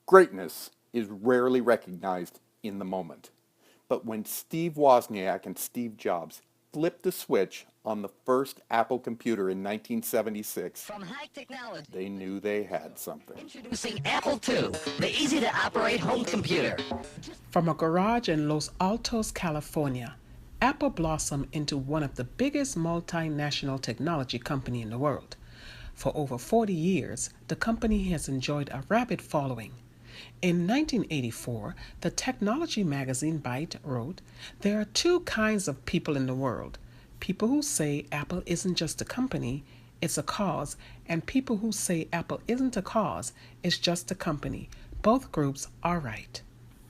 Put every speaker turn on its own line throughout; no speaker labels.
Greatness is rarely recognized in the moment. But when Steve Wozniak and Steve Jobs flipped the switch on the first Apple computer in 1976,
From high technology,
they knew they had something.
introducing Apple II, the easy-to-operate home computer.
From a garage in Los Altos, California, Apple blossomed into one of the biggest multinational technology company in the world. For over 40 years, the company has enjoyed a rabid following. In 1984, the technology magazine Byte wrote, "There are two kinds of people in the world. People who say Apple isn't just a company, it's a cause, and people who say Apple isn't a cause, it's just a company. Both groups are right."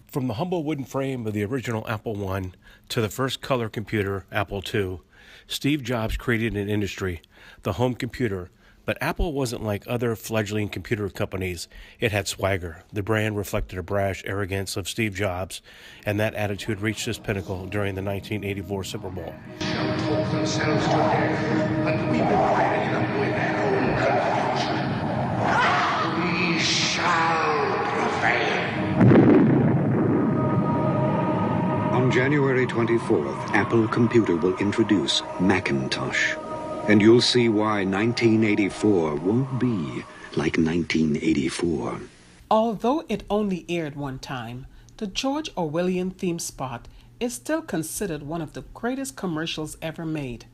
From the humble wooden frame of the original Apple I to the first color computer, Apple II, Steve Jobs created an industry, the home computer. But Apple wasn't like other fledgling computer companies. It had swagger. The brand reflected a brash arrogance of Steve Jobs, and that attitude reached its pinnacle during the 1984 Super Bowl.
Shall talk themselves to death, and we will bury them with their own confusion. We shall prevail.
On January 24th, Apple Computer will introduce Macintosh. And you'll see why 1984 won't be like 1984.
Although it only aired one time, the George Orwellian theme spot is still considered one of the greatest commercials ever made,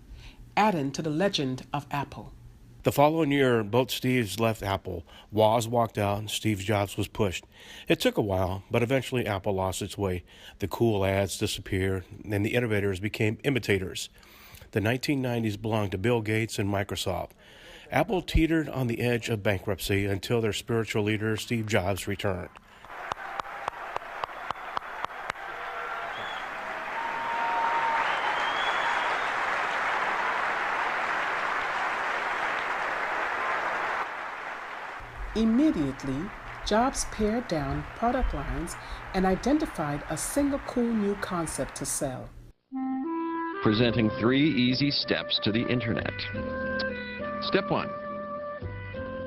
adding to the legend of Apple.
The following year, both Steves left Apple. Woz walked out and Steve Jobs was pushed. It took a while, but eventually Apple lost its way. The cool ads disappeared, and the innovators became imitators. The 1990s belonged to Bill Gates and Microsoft. Apple teetered on the edge of bankruptcy until their spiritual leader, Steve Jobs, returned.
Immediately, Jobs pared down product lines and identified a single cool new concept to sell.
Presenting 3 easy steps to the internet. Step 1,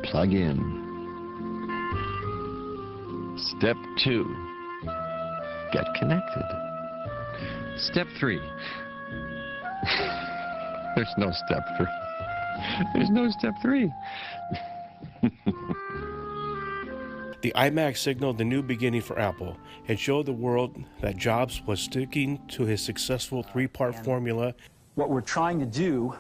plug in. Step 2, get connected. Step 3, there's no step 3. There's no step 3.
The iMac signaled the new beginning for Apple and showed the world that Jobs was sticking to his successful 3-part formula.
What we're trying to do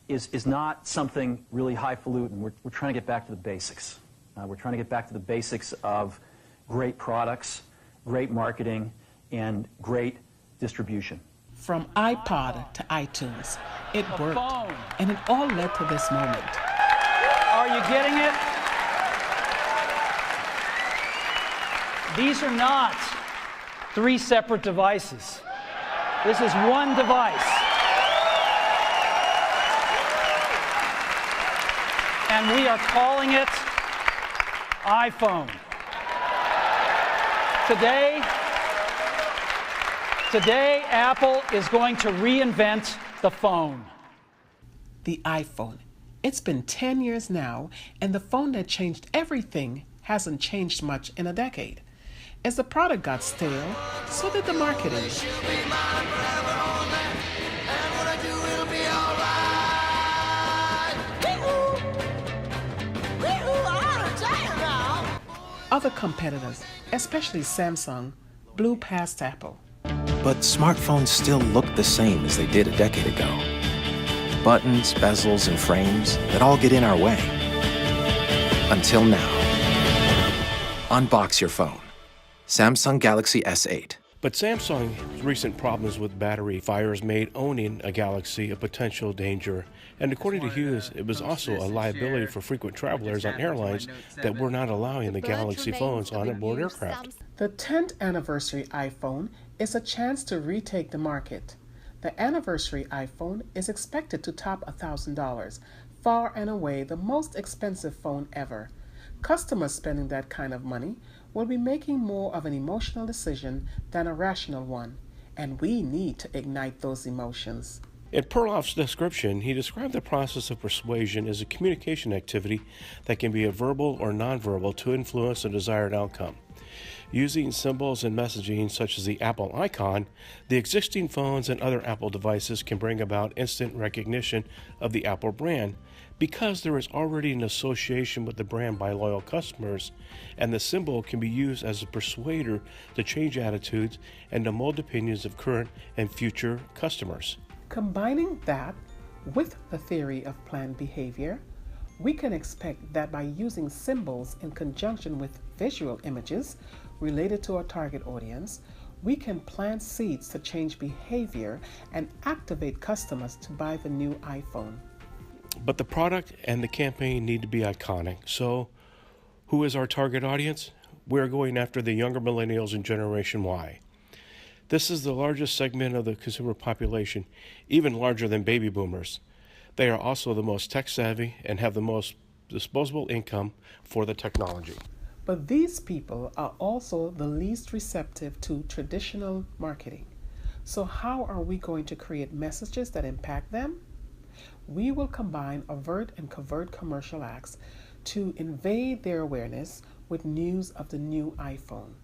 is not something really highfalutin. We're trying to get back to the basics. We're trying to get back to the basics of great products, great marketing, and great distribution.
From iPod to iTunes, it worked, and it all led to this moment.
Are you getting it? These are not 3 separate devices. This is one device. And we are calling it iPhone. Today, Apple is going to reinvent the phone.
The iPhone. It's been 10 years now, and the phone that changed everything hasn't changed much in a decade. As the product got stale, so did the marketing. Other competitors, especially Samsung, blew past Apple.
But smartphones still look the same as they did a decade ago. Buttons, bezels, and frames that all get in our way. Until now. Unbox your phone. Samsung Galaxy S8.
But Samsung's recent problems with battery fires made owning a Galaxy a potential danger. And according to Hughes, it was also a liability for frequent travelers on airlines that were not allowing the Galaxy phones on board aircraft.
The 10th anniversary iPhone is a chance to retake the market. The anniversary iPhone is expected to top $1,000, far and away the most expensive phone ever. Customers spending that kind of money will be making more of an emotional decision than a rational one, and we need to ignite those emotions.
In Perloff's description, he described the process of persuasion as a communication activity that can be a verbal or nonverbal to influence a desired outcome. Using symbols and messaging such as the Apple icon, the existing phones and other Apple devices can bring about instant recognition of the Apple brand because there is already an association with the brand by loyal customers, and the symbol can be used as a persuader to change attitudes and to mold opinions of current and future customers.
Combining that with the theory of planned behavior, we can expect that by using symbols in conjunction with visual images related to our target audience, we can plant seeds to change behavior and activate customers to buy the new iPhone.
But the product and the campaign need to be iconic. So, who is our target audience? We're going after the younger millennials and Generation Y. This is the largest segment of the consumer population, even larger than baby boomers. They are also the most tech savvy and have the most disposable income for the technology.
But these people are also the least receptive to traditional marketing. So how are we going to create messages that impact them? We will combine overt and covert commercial acts to invade their awareness with news of the new iPhone.